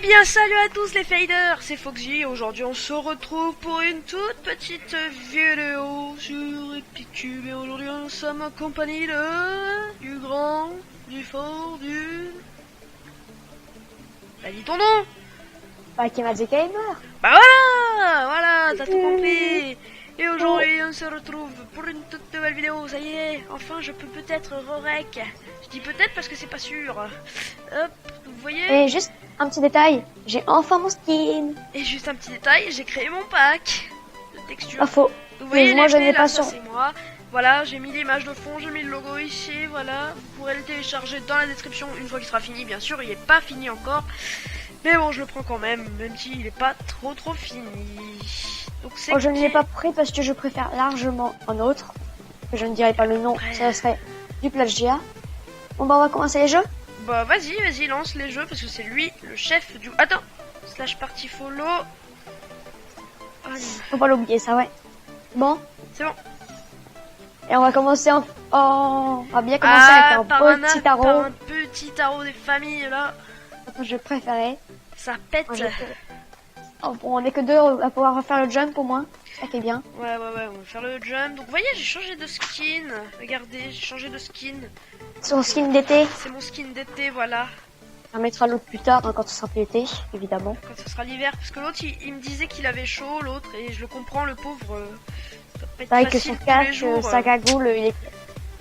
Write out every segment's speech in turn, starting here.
bien salut à tous les faders, c'est Foxy. Aujourd'hui on se retrouve pour une toute petite vidéo sur Epicube. Et aujourd'hui nous sommes en compagnie du grand, du fort, du... Bah dis ton nom. Bah Kemadze Gamer. Bah voilà, t'as tout compris. Et aujourd'hui on se retrouve pour une toute nouvelle vidéo, ça y est, enfin je peux peut-être re-rec. Je dis peut-être parce que c'est pas sûr. Hop, vous voyez. Et juste un petit détail, j'ai enfin mon skin. Et juste un petit détail, j'ai créé mon pack de texture. Pas faux. Vous voyez, moi je l'épée, n'ai là, pas ça sur... c'est moi. Voilà, j'ai mis l'image de fond, j'ai mis le logo ici, voilà. Vous pourrez le télécharger dans la description une fois qu'il sera fini, bien sûr, il n'est pas fini encore. Mais bon, je le prends quand même s'il n'est pas trop fini. Donc c'est je ne l'ai pas pris parce que je préfère largement un autre. Je ne dirai pas le nom, ça serait du plagiat. Bon bah on va commencer les jeux. Bah vas-y, lance les jeux parce que c'est lui le chef du... Attends, slash party follow. Allez. Faut pas l'oublier ça, ouais. Bon. C'est bon. Et on va commencer on va bien commencer avec un petit tarot. Par un petit tarot des familles là. Mon jeu préféré. Ça pète. Bon, on est que deux, on va pouvoir refaire le jump au moins. Ça qui est bien. Ouais, on va faire le jump. Donc, vous voyez, j'ai changé de skin. Regardez, j'ai changé de skin. Son skin d'été. C'est mon skin d'été, voilà. On mettra l'autre plus tard, hein, quand ce sera plus l'été, évidemment. Quand ce sera l'hiver. Parce que l'autre, il me disait qu'il avait chaud, l'autre. Et je le comprends, le pauvre. Ça peut être C'est vrai que facile son tous les casque, jours, sa cagoule, il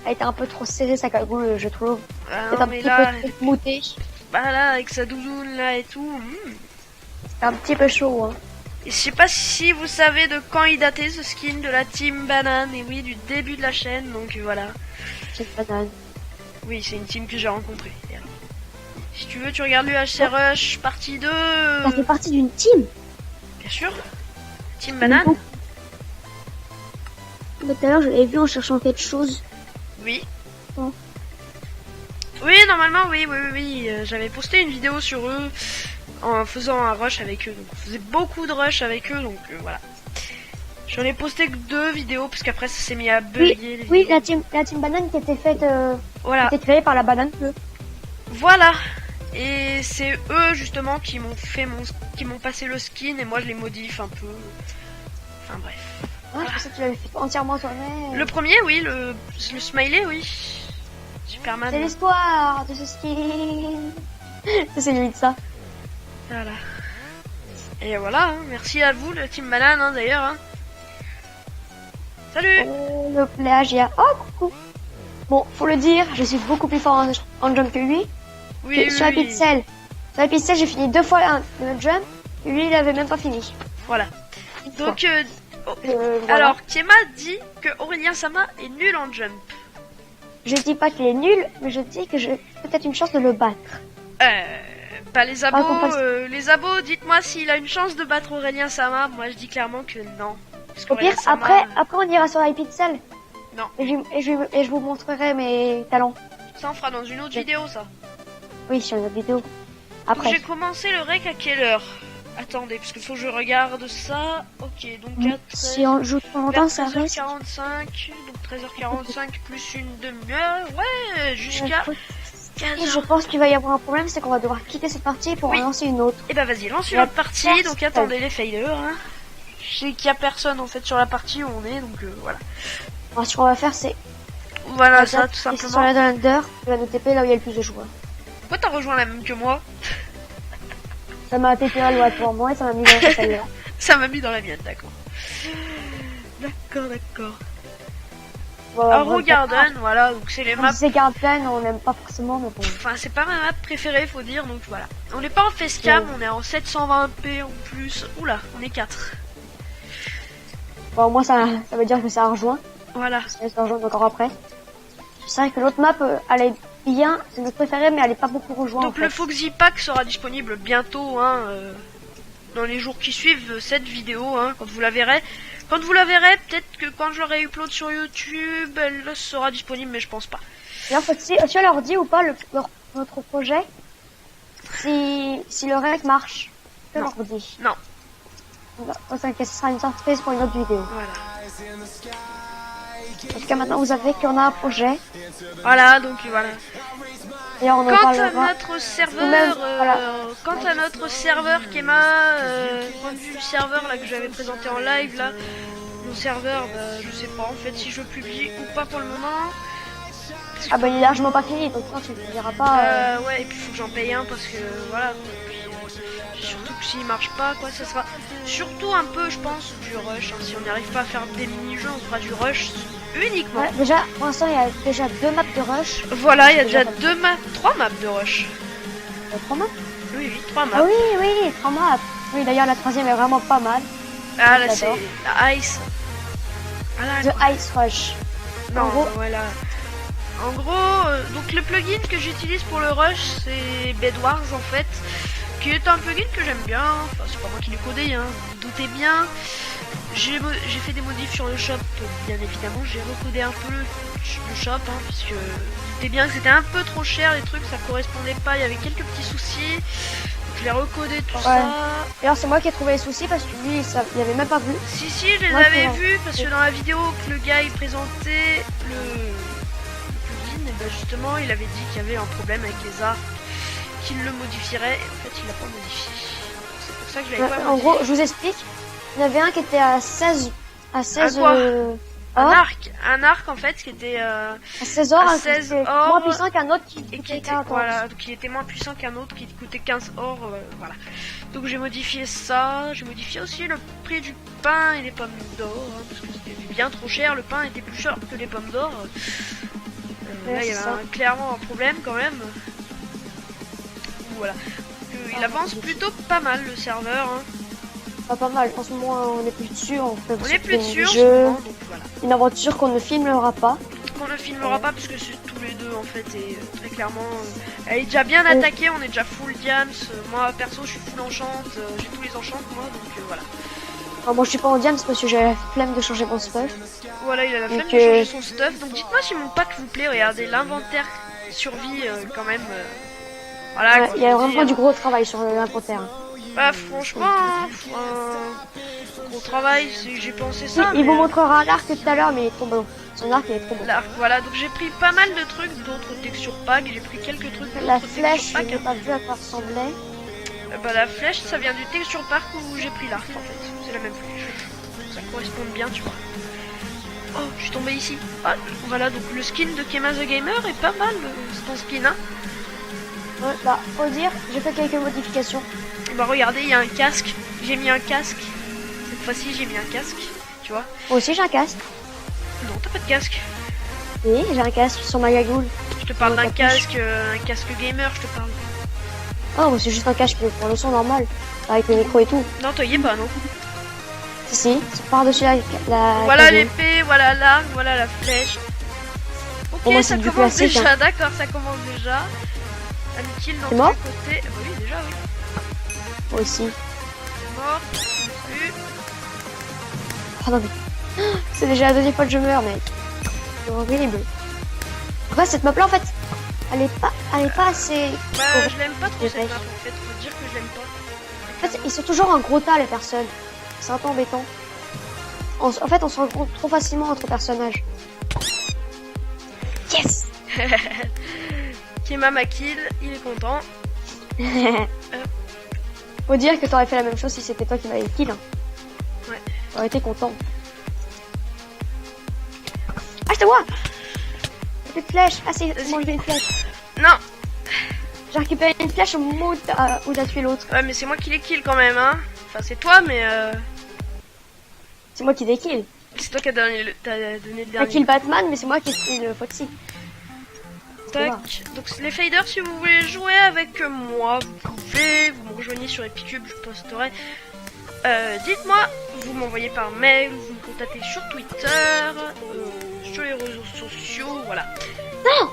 a été un peu trop serré, sa cagoule, je trouve. Ah, C'est non, un mais petit là, peu trop mouté. bah là, avec sa doudoune là et tout. C'est un petit peu chaud, hein. Et je sais pas si vous savez de quand il datait ce skin de la team banane. Et oui, du début de la chaîne. Donc voilà. C'est une banane. Oui, c'est une team que j'ai rencontrée. Et alors, si tu veux, tu regardes l'UHC Rush partie 2. Ça fait partie d'une team. Bien sûr. Team banane. Tout à l'heure, je l'avais vu en cherchant quelque chose. Oui. Bon. Oui, normalement, oui. J'avais posté une vidéo sur eux en faisant un rush avec eux. Donc, on faisait beaucoup de rush avec eux, donc voilà. J'en ai posté que 2 vidéos parce qu'après ça s'est mis à bugger. Oui, la team banane qui était faite, voilà. qui était créée par la banane bleue. Voilà. Et c'est eux justement qui m'ont fait qui m'ont passé le skin et moi je les modifie un peu. Enfin bref. Je pensais que tu l'avais fait entièrement toi-même. Le premier, oui, le smiley, oui. Superman. C'est l'histoire de ce skin. C'est limite ça. Voilà. Et voilà, hein. Merci à vous, le team banane, hein, d'ailleurs. Hein. Salut. Le plagiat. Oh, coucou. Bon, faut le dire, je suis beaucoup plus fort en jump que lui. Oui, sur la pixel. Sur la pixel, j'ai fini 2 fois le jump. Et lui, il avait même pas fini. Voilà. Donc, voilà. alors, Kiema dit que Aurélien Sama est nul en jump. Je dis pas qu'il est nul, mais je dis que j'ai peut-être une chance de le battre. Bah les abos, dites-moi s'il a une chance de battre Aurélien Sama. Moi, je dis clairement que non. Au pire, après on ira sur iPixel. Non. Et je vous montrerai mes talents. Ça, on fera dans une autre vidéo, ça. Oui, sur une autre vidéo. Après. J'ai commencé le rec à quelle heure? Attendez, parce qu'il faut que je regarde ça. Ok, donc à 13... Si on joue trop longtemps, ça reste. 13h45, donc 13h45 plus une demi-heure. Ouais, jusqu'à 15h. Je pense qu'il va y avoir un problème, c'est qu'on va devoir quitter cette partie pour en lancer une autre. Et bah vas-y, lance une autre partie. Donc attendez les faders. Hein. Je sais qu'il y a personne en fait sur la partie où on est, donc voilà. Alors, ce qu'on va faire, c'est... Voilà, ça, tout simplement. Sur la Under, tu vas nous TP là où il y a le plus de joueurs. Pourquoi t'as rejoint la même que moi? Ça m'a TP à l'ouest pour moi et ça m'a mis dans celle-là. Ça m'a mis dans la mienne, d'accord. D'accord. Bon, Garden, voilà, donc c'est les maps. C'est Garden, on n'aime pas forcément, mais bon. Enfin, c'est pas ma map préférée, faut dire, donc voilà. On n'est pas en facecam, on est en 720p en plus. Oula, on est 4. Bon, moi, ça veut dire que ça a rejoint. Voilà. Ça va se rejoindre encore après. C'est vrai que l'autre map, elle est bien, c'est notre préférée, mais elle est pas beaucoup rejointe. Donc le Foxy Pack sera disponible bientôt, hein, dans les jours qui suivent cette vidéo, hein, quand vous la verrez. Quand vous la verrez, peut-être que quand je l'aurai upload sur YouTube, elle sera disponible, mais je pense pas. D'ailleurs, si on leur dit ou pas notre projet, si le rec marche, je leur dis. Non. Ça sera une surprise pour une autre vidéo. Voilà. En tout cas, maintenant, vous savez qu'on a un projet. Voilà, donc voilà. D'ailleurs, on en Quant à parlera. notre serveur, Nous-mêmes, voilà. quant à notre serveur Kema, point de vue du serveur là que j'avais présenté en live là, mon serveur, bah, je sais pas en fait si je publie ou pas pour le moment. Ah bah il est largement pas fini, donc non, tu ne diras pas. Ouais, et puis faut que j'en paye un parce que voilà. Et puis, surtout que s'il marche pas, quoi, ça sera surtout un peu, je pense, du rush. Hein. Si on n'arrive pas à faire des mini-jeux, on fera du rush uniquement. Ouais, déjà, pour l'instant, il y a déjà 2 maps de rush. Voilà, il y a déjà déjà 3 maps de rush. 3 maps. Oui, 3 maps. Ah oui, 3 maps. Oui, d'ailleurs, la troisième est vraiment pas mal. Ah là, c'est J'adore. la Ice. Ah là, The Ice Rush. non, en gros- voilà. En gros, donc le plugin que j'utilise pour le rush, c'est Bedwars en fait, qui est un plugin que j'aime bien. Enfin, c'est pas moi qui l'ai codé, hein. Vous doutez bien. J'ai fait des modifs sur le shop, bien évidemment. J'ai recodé un peu le shop, hein, puisque vous doutez bien que c'était un peu trop cher, les trucs, ça correspondait pas. Il y avait quelques petits soucis. Je l'ai recodé tout ça. D'ailleurs, c'est moi qui ai trouvé les soucis parce que lui, il avait même pas vu. Si, je les Moi, avais c'est- vus parce que dans la vidéo que le gars il présentait le plugin, et ben justement il avait dit qu'il y avait un problème avec les arcs, qu'il le modifierait, et en fait il l'a pas modifié. C'est pour ça que je l'avais pas En modifié. gros, je vous explique. Il y en avait un qui était à 16. À 16 quoi or. Un arc en fait qui était À 16 or, à hein, 16 c'était or, moins puissant qu'un autre qui et qui coûtait était 40. voilà, donc il était moins puissant qu'un autre qui coûtait 15 or, voilà. Donc j'ai modifié ça, j'ai modifié aussi le prix du pain et des pommes d'or, hein, parce que c'était bien trop cher, le pain était plus cher que les pommes d'or. Ouais, Là il y c'est avait ça. clairement un problème quand même. Voilà. Il avance plutôt pas mal le serveur. Hein. Pas mal. En ce moment, on est plus dessus. On fait On est plus dessus en ce jeu. moment, donc voilà. Une aventure qu'on ne filmera pas. Qu'on ne filmera pas parce que c'est tous les deux en fait et très clairement elle est déjà bien attaquée, on est déjà full diams, moi perso je suis full enchante, j'ai tous les enchantes moi donc voilà. Alors, moi, je suis pas en diams parce que j'ai la flemme de changer mon stuff. Voilà, il a la Donc, flemme de changer son stuff, donc dites-moi si mon pack vous plaît, regardez l'inventaire survie quand même. Voilà, Ouais, quoi, il y a je veux vraiment dire. du gros travail sur l'inventaire. Bah franchement, hein, gros travail, j'ai pensé ça. Il mais, vous montrera l'arc tout à l'heure, mais il est trop bon. Son arc il est trop bon. l'arc, voilà, donc j'ai pris pas mal de trucs, d'autres texture pack, j'ai pris quelques trucs La d'autres flèche, texture je pack. n'ai pas vu à quoi ressemblait. Bah la flèche ça vient du texture park où j'ai pris l'arc en fait, c'est la même flèche. Ça correspond bien tu vois. Oh je suis tombé ici. Ah, voilà donc le skin de Kema the Gamer est pas mal ton skin hein. Ouais, bah, faut dire, j'ai fait quelques modifications. Bah regardez il y a un casque, j'ai mis un casque. Cette fois-ci j'ai mis un casque, tu vois. Moi aussi, j'ai un casque. Non t'as pas de casque. Oui, j'ai un casque sur ma gagoule. Je te parle Ouais, d'un capuche. casque gamer je te parle. Oh, mais c'est juste un casque pour le son normal. Avec le micro et tout. Non toi y es pas non. Si, c'est par-dessus la Voilà gagoule. l'épée, voilà l'arc, voilà la flèche. Ok, Pour moi, ça c'est du commence classique, déjà, hein. d'accord, ça commence déjà. Inutile dans C'est tous mort les côtés. Ah bah oui, déjà, oui. Moi aussi. Mort. Plus. Oh non, mais... C'est déjà la deuxième fois que je meurs, mec. C'est horrible. Après, cette map-là, en fait, elle est pas assez... Bah, je l'aime pas trop Je cette vais. map en fait, faut dire que je l'aime pas. En fait, ils sont toujours en gros tas, les personnes. C'est un peu embêtant. En fait, on se rencontre trop facilement entre personnages. Yes. Kema m'a kill, il est content. Faut dire que t'aurais fait la même chose si c'était toi qui m'avais kill. Hein. Ouais. T'aurais été content. Ah, c'est moi. J'ai plus de flèche. Ah, c'est moi, j'ai une flèche. Non, J'ai récupéré une flèche au moment où t'as tué l'autre. ouais, mais c'est moi qui les kill quand même, hein. Enfin, c'est toi, mais C'est moi qui l'ai kill. c'est toi qui as donné le J'ai dernier. kill Batman, mais c'est moi qui ai kill Foxy. Tac. Donc les faders, si vous voulez jouer avec moi, vous pouvez, vous me rejoignez sur Epicube, je posterai. Dites-moi, vous m'envoyez par mail, vous me contactez sur Twitter, sur les réseaux sociaux, voilà. Non.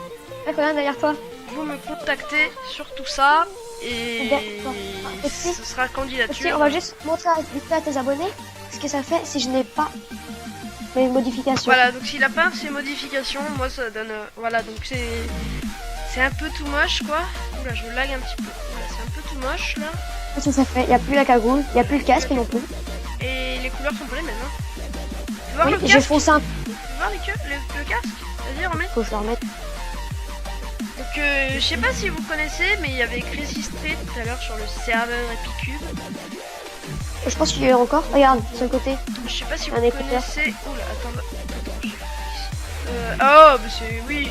Là, qu'on a derrière toi. Vous me contactez sur tout ça et D'accord. Foxy, ce sera Foxy, candidature. on va juste montrer vite fait à tes abonnés ce que ça fait si je n'ai pas mes modifications. Voilà, donc s'il a pas ses modifications, moi ça donne, voilà, donc c'est un peu tout moche quoi. Oula, je lag un petit peu. Oula, c'est un peu tout moche là. Qu'est-ce que ça fait? Il n'y a plus la cagoule, il n'y a plus le casque non plus. Et les couleurs sont pas les mêmes. Hein. Tu veux voir Oui, le j'ai casque? foncé un peu. Tu veux voir le casque? Vas-y, remets. Faut que je le remette. Donc je sais pas si vous connaissez, mais il y avait Crazy Street tout à l'heure sur le serveur Epicube. Je pense qu'il y a encore. Regarde, sur le côté. Je sais pas si Un vous écouteur. connaissez. Oula, attends. Oh, mais c'est. Oui.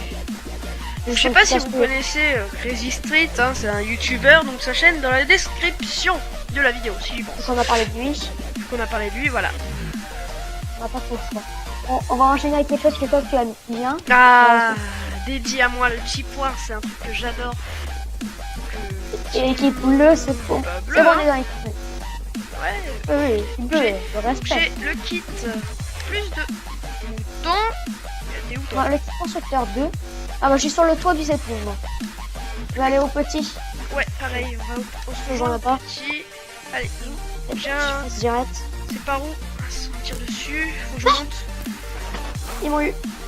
Je sais pas si vous connaissez Crazy Street, hein, c'est un youtubeur, donc sa chaîne dans la description de la vidéo, si j'y pense. On a parlé de lui. Vu qu'on a parlé de lui, voilà. On va pas trop le choix. On va enchaîner avec quelque chose que toi tu aimes bien. Ah, dédié à moi, le petit poire, c'est un truc que j'adore. Et l'équipe bleue, c'est bon. Bleu, C'est bon, hein. on est dans l'équipe. Ouais. Oui, l'équipe bleue, J'ai- le respect. J'ai le kit plus de moutons. T'es où toi? Bon, l'équipe constructeur 2. Ah, moi je suis sur le toit du zeppelin, moi. Je vais aller au petit. Ouais, pareil, on se J'en rejoint ai au pas. petit. Allez, Et j'ai un. je passe direct. C'est par où? Ah, on tire dessus, faut que je monte. Ils m'ont eu.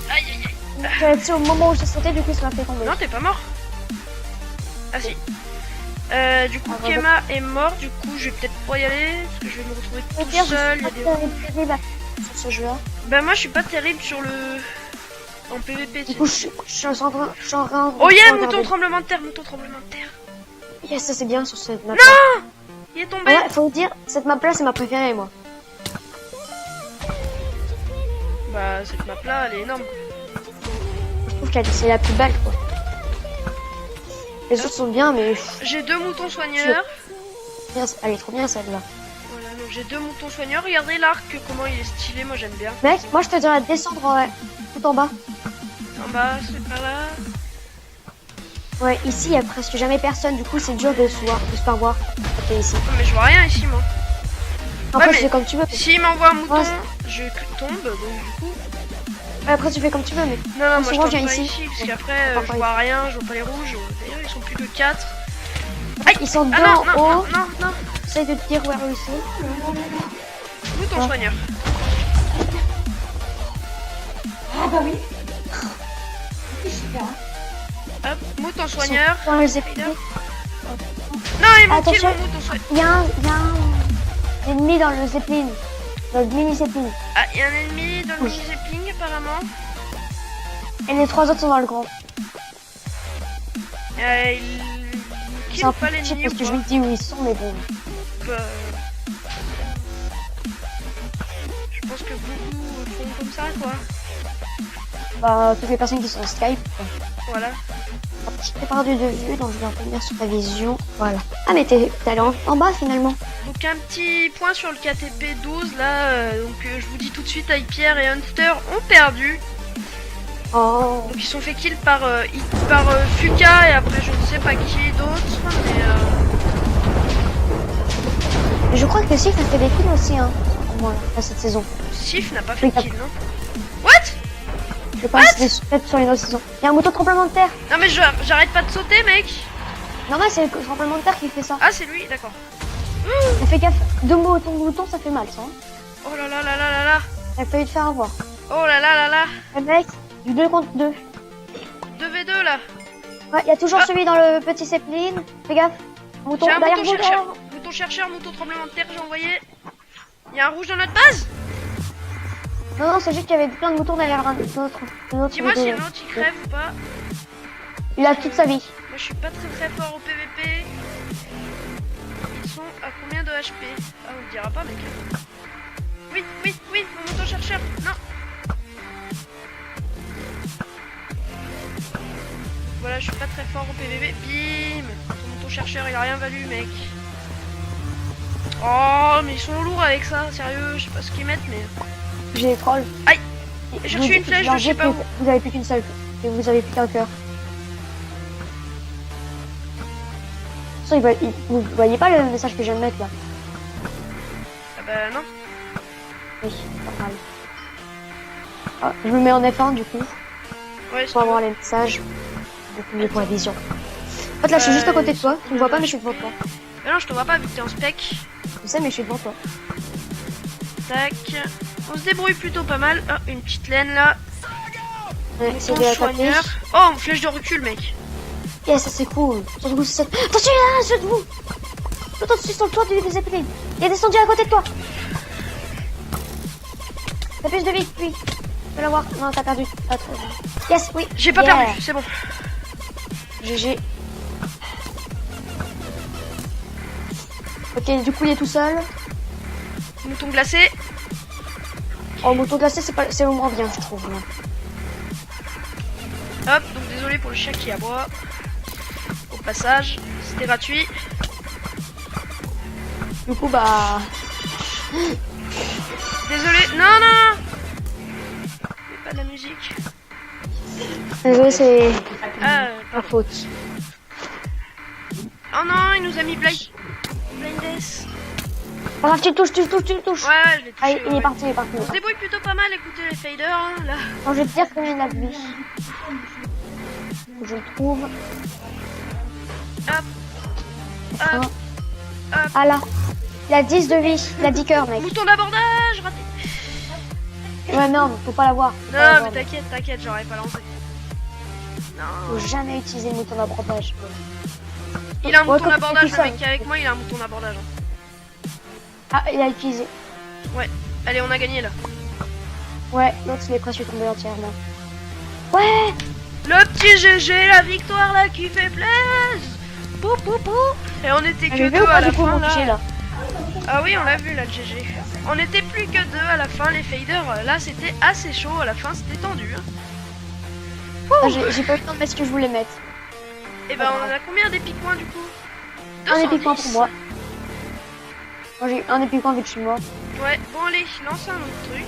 Aïe aïe aïe. J'avais tiré au moment où j'ai sauté, du coup ça m'a fait tomber. Non, t'es pas mort. Ah si. Du coup, Ah, Kema est mort, du coup, je vais peut-être pas y aller, parce que je vais me retrouver Au tout pire, seul. je il y a suis des- pas terrible sur ce jeu-là. Bah moi, je suis pas terrible sur le... En PVP, Du tu coup, sais. je suis en train de... Oh yeah, regarder. mouton tremblement de terre, mouton tremblement de terre. Yes, ça c'est bien sur cette map. Il est tombé. Ouais, faut dire, cette map-là, c'est ma préférée, moi. Bah, cette map-là, elle est énorme. Je trouve qu'elle c'est la plus belle, quoi. Les autres sont bien, mais J'ai 2 moutons soigneurs. elle est trop bien, celle-là. Voilà, donc j'ai 2 moutons soigneurs. Regardez l'arc, comment il est stylé, moi j'aime bien. Mec, moi je te dirais de descendre tout en bas. En bas, c'est par là. Ouais, ici, il y a presque jamais personne, du coup, c'est dur de se faire voir. Ok, ici. Non, mais je vois rien ici, moi. Après, mais- tu fais comme tu veux. S'il m'envoie un mouton, Ouais. je tombe, donc du coup... Après, tu fais comme tu veux, mais... Non, non, moi je souvent, tombe je viens pas ici. ici, parce qu'après, Par je contre, vois rien, je vois pas les rouges. D'ailleurs, ils sont plus que 4. Ils sont deux Ah non, en non, haut. non, non, non. J'essaie de te dire où ils sont. Mouton Ah. soigneur. Ah bah oui. Hop, mouton soigneur. Dans les épées. Non, il m'a kill Attention. mon mouton soigneur. Il y a un ennemi dans le zeppelin. Dans le mini zeppelin. Ah, il y a un ennemi dans le Oui. mini-zepping, apparemment. Et les trois autres sont dans le grand. Il C'est kill un pas peu cheat l'ennemi parce ou que je pas me dis où ils sont, mais bon. Euh, Je pense que beaucoup font comme ça, quoi. Bah, toutes les personnes qui sont en Skype. Quoi. Voilà. Je t'ai perdu de vue, donc je vais revenir sur ta vision. Voilà. Ah, mais t'es allé en bas finalement. Donc un petit point sur le KTP 12 là, je vous dis tout de suite, Pierre et Hunter ont perdu. Oh. Donc ils sont fait kill par, Fuka et après je ne sais pas qui d'autre, mais Et je crois que Sif a fait des kills aussi, hein. Au moins, à cette saison. Sif n'a pas fait Oui, kill, non? What? Je pense que c'est peut-être sur une autre saison. Il y a un moto de tremblement de terre. Non mais j'arrête pas de sauter, mec. Normal, c'est le tremblement de terre qui fait ça. Ah c'est lui, d'accord. Mais fais gaffe, deux moutons, ça fait mal, ça. Hein. Oh là là là là là là. T'as failli te faire avoir. Oh là là là là. Le mec, du 2 contre 2. 2v2 là. Ouais, il y a toujours Ah. celui dans le petit zeppelin. Fais gaffe. Mouton, J'ai un derrière mouton vous, chercheur. derrière. Mouton chercheur, mouton tremblement de terre, j'ai envoyé. Il y a un rouge dans notre base. Non, c'est juste qu'il y avait plein de moutons derrière notre Dis-moi si moto. l'autre il crève ou pas. Il a toute sa vie. Moi je suis pas très fort au PVP. Ils sont à combien de HP? Ah on le dira pas mec. Oui, oui, oui, mon mouton chercheur. Non. Voilà, je suis pas très fort au PVP. Bim. Ton mouton chercheur il a rien valu mec. Oh mais ils sont lourds avec ça, sérieux, je sais pas ce qu'ils mettent mais... J'ai les trolls. Aïe. J'ai reçu une flèche, je sais pas où. Vous avez plus qu'une seule. Et vous avez plus qu'un cœur. Ça, vous voyez pas le message que je viens de mettre là? Ah bah non. Oui, pas mal. Ah, je me mets en F1 du coup, Ouais, pour avoir les messages. Beaucoup mieux pour la vision. En fait là je suis juste à côté de toi, tu me vois pas mais je suis devant toi. Mais non, je te vois pas vu que t'es en spec. Je sais mais je suis devant toi. Tac. On se débrouille plutôt pas mal. Oh, une petite laine là. Ouais, c'est Mouton de la taper. soigneur. Oh, une flèche de recul, mec. Yeah, ça c'est cool. Surtout c'est cette... Attention, il y en a un sur vous. Tout au-dessus sur le toit du Zeppelin. Il est descendu à côté de toi. T'as plus de vie, lui. Tu peux l'avoir. Non, t'as perdu. Ah, très bien. Yes, oui. J'ai pas Yeah. perdu, c'est bon. GG. Ok, du coup, il est tout seul. Mouton glacé. Oh, mouton glacé, c'est le moins bien, je trouve. Là. Hop, donc désolé pour le chien qui aboie. Au passage, c'était gratuit. Du coup, bah... Désolé, non, non. C'est pas de la musique. Désolé, c'est Ah, ma faute. oh non, il nous a mis Blindness. Ah, tu le touches. Ouais, je l'ai touché. Ah, il ouais. est parti, il est parti. On se débrouille plutôt pas mal, écoutez les faders, hein, là. Non, je vais te dire combien il a de vie. Je le trouve. Hop, Ah. hop, hop. Ah là. Il a 10 de vie. Il a 10 cœurs, mec. Mouton d'abordage, raté. Ouais, non, faut pas l'avoir. Non, mais t'inquiète, j'aurais pas lancé. Non. Faut jamais utiliser le mouton d'abordage. Il a un Ouais, mouton quand d'abordage, tu fais le ça, mec qui est avec moi, il a un mouton d'abordage. Hein. Ah, il a utilisé. Ouais, allez, on a gagné là. Ouais, l'autre, il est presque tombé entièrement. Ouais. Le petit GG, la victoire là qui fait plaisir. Pou pou pou. Et on était que J'ai vu deux ou pas à la du coup fin mon là. fichier, là. Ah oui, on l'a vu là, le GG. On était plus que deux à la fin, les faders. Là, c'était assez chaud à la fin, c'était tendu. Hein. Ah, j'ai pas eu le temps de mettre ce que je voulais mettre. Et ben, on a combien d'épic points du coup? Un 210. épic point pour moi. Moi j'ai un épic point vu que je suis mort. Ouais, bon allez, lance un autre truc.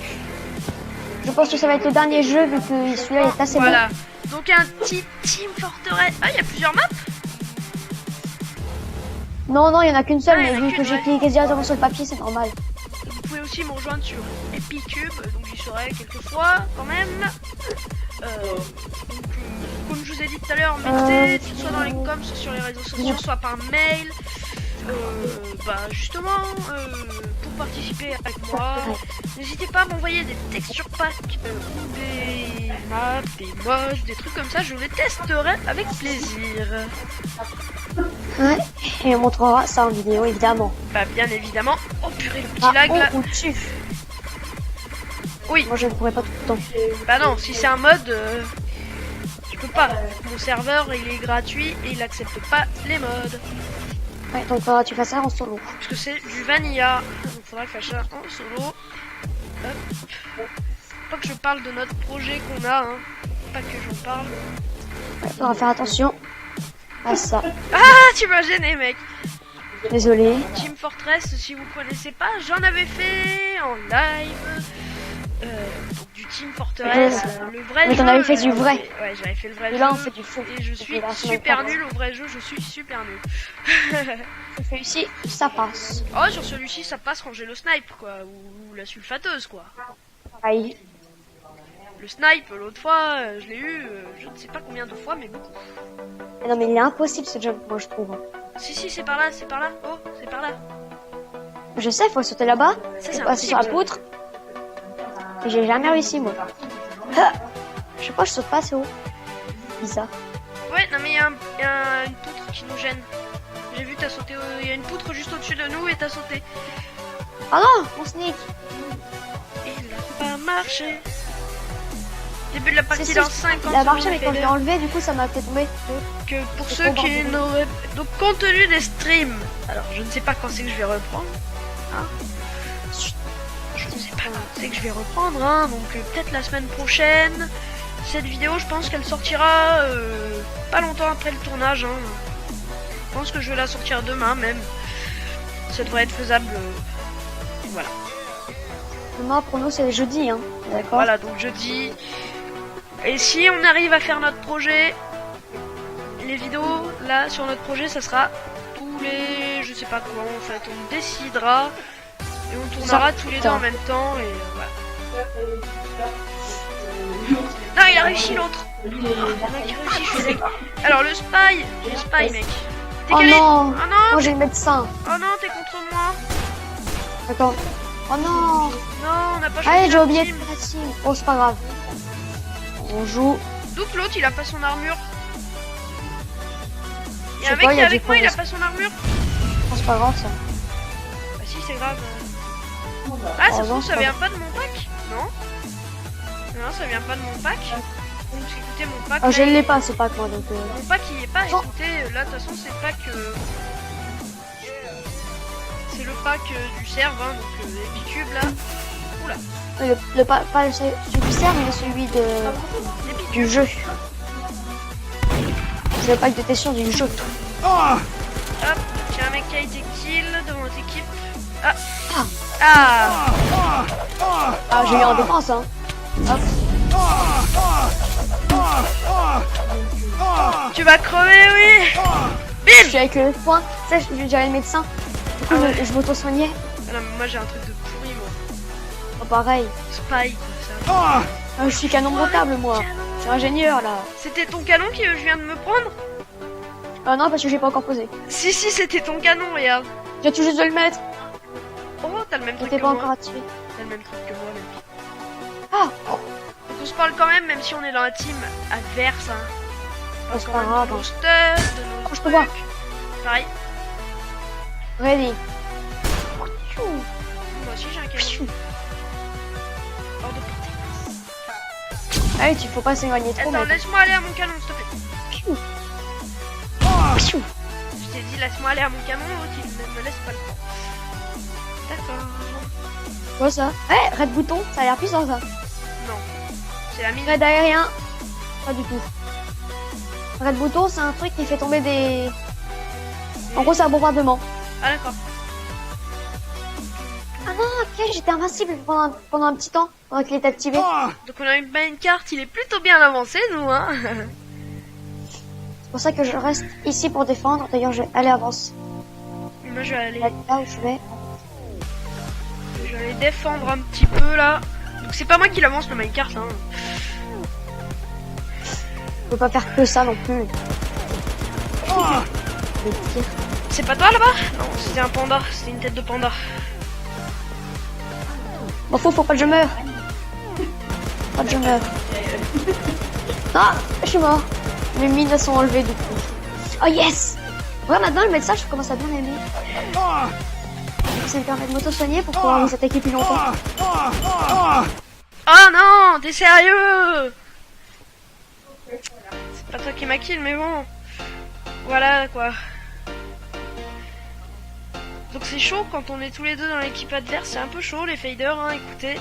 Je pense que ça va être le dernier jeu vu que celui-là est assez Voilà. Donc un petit Team Fortress. Ah, il y a plusieurs maps? bon. Non, il y en a qu'une seule, Ah, il y mais en a vu qu'une, que j'ai ouais. cliqué directement sur le papier, c'est normal. Vous pouvez aussi me rejoindre sur Epicube, donc j'y serai quelques fois quand même. Comme je vous ai dit tout à l'heure, mettez soit dans les coms, soit sur les réseaux sociaux, soit par mail. Justement, pour participer avec moi, n'hésitez pas à m'envoyer des texture packs ou des maps, des mods, des trucs comme ça, je les testerai avec plaisir. Ouais, et on montrera ça en vidéo, évidemment. Bah bien évidemment. Oh purée, le petit lag là. Au-dessus. Oui. Moi je ne pourrais pas tout le temps. Bah non, si c'est un mode, je peux pas. Mon serveur il est gratuit et il accepte pas les modes. Ouais, donc faudra que tu fasses ça en solo. Parce que c'est du vanilla. Donc faudra que je fasse ça en solo. Hop. Pas que je parle de notre projet qu'on a, hein. Pas que j'en parle. Ouais, faudra faire attention à ça. Ah, tu m'as gêné mec. Désolé. Team Fortress, si vous connaissez pas, j'en avais fait en live. Donc du Team Fortress, le vrai Mais jeu. t'en avais fait du vrai. Ouais, j'avais fait le vrai Et jeu. là on fait du faux. Et je suis super nul au vrai jeu, je suis super nul. Celui-ci, ça passe. Oh, sur celui-ci, ça passe quand j'ai le snipe, quoi, ou la sulfateuse, quoi. Aïe. Le snipe, l'autre fois, je l'ai eu, je ne sais pas combien de fois, mais beaucoup. Mais non mais il est impossible ce jump, moi je trouve. Si, c'est par là, c'est par là. Oh, c'est par là. Je sais, faut sauter là-bas. Ça, Et c'est passer sur la impossible. poutre. Et j'ai jamais réussi moi. Ah, je sais pas, je saute pas assez haut. Bizarre. Ouais, non, mais il y a une poutre qui nous gêne. J'ai vu, t'as sauté, il y a une poutre juste au-dessus de nous et t'as sauté. Ah non, mon sneak. Il a pas marché. Début de la partie Si, dans si, 50 il a marché, secondes, mais quand je l'ai enlevé, du coup ça m'a fait tomber. que pour C'est ceux trop qui bordel. n'auraient... Donc, compte tenu des streams, alors je ne sais pas quand c'est que je vais reprendre. Hein, je ne sais pas quand c'est que je vais reprendre, hein, donc peut-être la semaine prochaine. Cette vidéo, je pense qu'elle sortira pas longtemps après le tournage. Hein. Je pense que je vais la sortir demain même. Ça devrait être faisable. Voilà. Moi pour nous c'est jeudi, hein. D'accord. Voilà, donc jeudi. Et si on arrive à faire notre projet, les vidéos là sur notre projet, ça sera tous les, je sais pas quoi en fait, on décidera et on tournera tous les deux en même temps et voilà. Non, il a réussi l'autre. Oh, le mec a réussi, je suis deg. Alors le spy mec. T'es Oh calé. non. Oh non. Moi j'ai le médecin. Oh non, t'es contre moi. D'accord. Oh non. Non, on n'a pas choisi. Allez, j'ai la oublié de team. faire la team. Oh c'est pas grave. On joue. D'où que l'autre il a pas son armure. Il y Je a un sais mec pas, qui il y est a avec des moi, il a progrès. pas son armure. Oh, c'est pas grave ça. Bah si, c'est grave. Ah, ça se non, trouve, c'est ça pas vient pas de mon pack. Non. Non, ça vient pas de mon pack. Donc écoutez mon pack. Ah, je là, ne l'ai pas ce pack moi donc. Mon pack il est pas. Oh. Écoutez, là de toute façon c'est le pack. C'est le pack du serve, hein, donc l'épicube là. Oula, Pas celui du serve mais celui de l'épicube. du jeu. C'est le pack de testion du jeu. Hop, j'ai un mec qui a été kill devant notre équipe. Ah. Ah. Ah. Ah, j'ai eu en défense hein. Hop. Tu vas crever, oui. Je Bim. suis avec le point. Tu sais, j'avais le médecin. Du coup, Ah ouais. je m'auto-soignais. Ah non, mais moi j'ai un truc de pourri moi. Oh, pareil. Spike, ça. Ah, je suis canon montable moi. Canon. Je suis ingénieur là. C'était ton canon que je viens de me prendre? Ah non, parce que j'ai pas encore posé. Si, c'était ton canon, regarde. Je viens tout juste de le mettre. Oh, t'as le même truc J'étais que pas moi. encore activé. T'as le même truc que moi, même. Ah, Donc on se parle quand même si on est dans la team adverse. Hein. oh, c'est pas grave. De nos Hein. stuff, de nos Oh, je peux voir. trucs. Pareil. Ready. Moi aussi j'ai un canon. Hors de portée. Allez, tu faut pas s'éloigner trop. Attends, mec. laisse-moi aller à mon canon, s'il te plaît. Piou. Je t'ai dit, laisse-moi aller à mon canon, l'autre il ne me laisse pas le temps. D'accord. Quoi ça? Eh, red bouton, ça a l'air puissant ça. Non. C'est la mine. Red aérien. Pas du tout. Red bouton, c'est un truc qui fait tomber des... En gros, c'est un bombardement. Ah d'accord. Ah non, ok, j'étais invincible pendant un petit temps, pendant qu'il était activé. Donc on a une carte, il est plutôt bien avancé, nous, hein. C'est pour ça que je reste ici pour défendre. D'ailleurs, je vais aller avance. Moi je vais aller. Là où je vais. Je vais aller défendre un petit peu là. Donc c'est pas moi qui l'avance le minecart hein. Je peux pas faire que ça non plus. Les tirs. C'est pas toi là-bas? Non, c'était un panda, c'était une tête de panda. Bon, faut pas que je meure. Pas que je meure. Ah, je suis mort. Les mines elles sont enlevées du coup. Oh yes! Ouais, maintenant le médecin, je commence à bien aimer. Ça me permet de m'auto-soigner pour pouvoir vous attaquer plus longtemps. Oh non, t'es sérieux? C'est pas toi qui m'a kill, mais bon. Voilà quoi. Donc c'est chaud quand on est tous les deux dans l'équipe adverse, c'est un peu chaud les faders, hein, écoutez.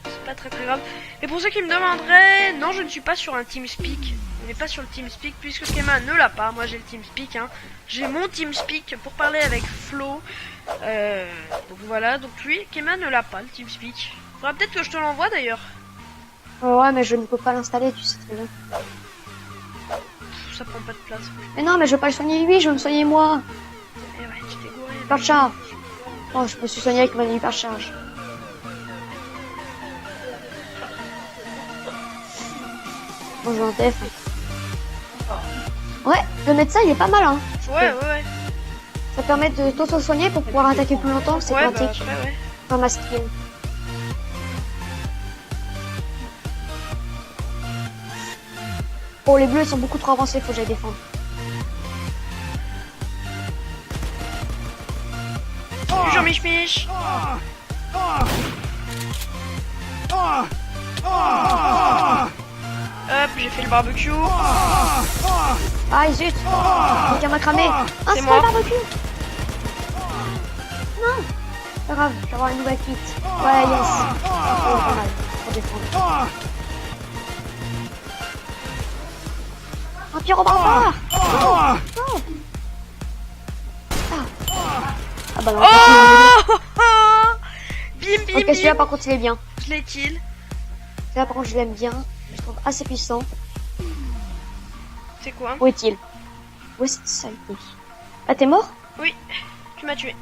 C'est pas très grave. Et pour ceux qui me demanderaient, non je ne suis pas sur un TeamSpeak. On n'est pas sur le TeamSpeak puisque Kema ne l'a pas. Moi j'ai le TeamSpeak, hein. J'ai mon TeamSpeak pour parler avec Flo. Donc voilà, donc lui, Kema ne l'a pas le TeamSpeak. Faudra peut-être que je te l'envoie d'ailleurs. Ouais, mais je ne peux pas l'installer, tu sais très bien. Ça prend pas de place. Mais non, mais je veux pas le soigner lui, je veux me soigner moi. Eh ouais, tu t'es gouré. Hypercharge. Oh, je me suis soigné avec ma hypercharge. Bon, je vais en TF. Ouais, le médecin il est pas mal, hein. Ouais. Ça permet de t'auto-soigner pour pouvoir attaquer plus longtemps, c'est Ouais, pratique. bah, ouais. Dans ma skill. Oh, les bleus ils sont beaucoup trop avancés, faut que j'aille défendre. Salut Jean-Mich-Mich. Hop, j'ai fait le barbecue. Ah, zut! Quelqu'un m'a cramé! Ah, C'est c'est moi. pas le barbecue! Non! Pas grave, je vais avoir une nouvelle kit. Ouais, yes! Oh, pas mal, pour défendre. Un pyro-barbare! Oh! Oh! Ah bah non, Oh. Bim bim ok, celui-là bim. par contre il est bien. Je l'ai kill. Celui-là par contre je l'aime bien. Je le trouve assez puissant. C'est quoi? Où est-il? Où est-ce que ça a été? Ah, t'es mort? Oui, tu m'as tué.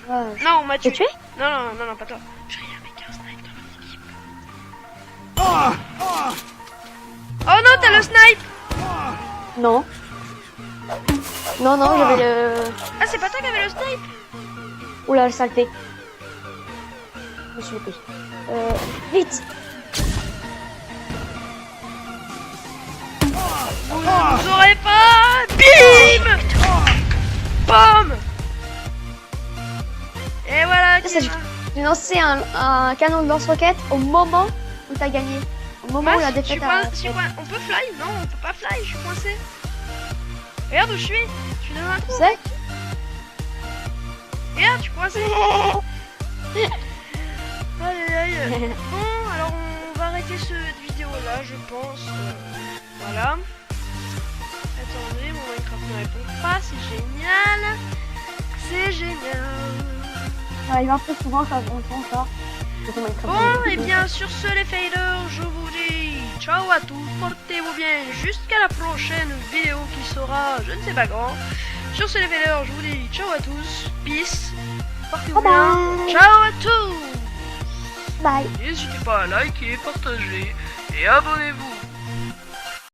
Ouais, Non, on m'a t'es tué. tué? Non, pas toi. J'ai rien avec un snipe dans notre équipe. Oh non, t'as le snipe. Non. Non, j'avais le... Ah, c'est pas toi qui avais le snipe. Oula, la saleté. Je me suis loupé. Vite! Vous ne nous aurez pas. Bim. Pomme. Et voilà. Ça, Kema. j'ai lancé un canon de lance-roquette au moment où t'as gagné. Au Au moment où la Mas, défaite on peut fly? Non, on peut pas fly, je suis coincé. Regarde où je suis dans un trou. Tu sais? Regarde, je suis coincé. Aïe aïe aïe. Bon, alors on va arrêter cette vidéo là, je pense. Voilà. Attendez, mon Minecraft ne répond pas, c'est génial. C'est génial. Ouais, il va un peu souvent, ça entend ça. Bon, et bien sur ce les faders, je vous dis ciao à tous, portez-vous bien jusqu'à la prochaine vidéo qui sera, je ne sais pas quand. Sur ce les faders, je vous dis ciao à tous, peace, portez-vous bien, ciao à tous. Bye. N'hésitez pas à liker, partager et abonnez-vous.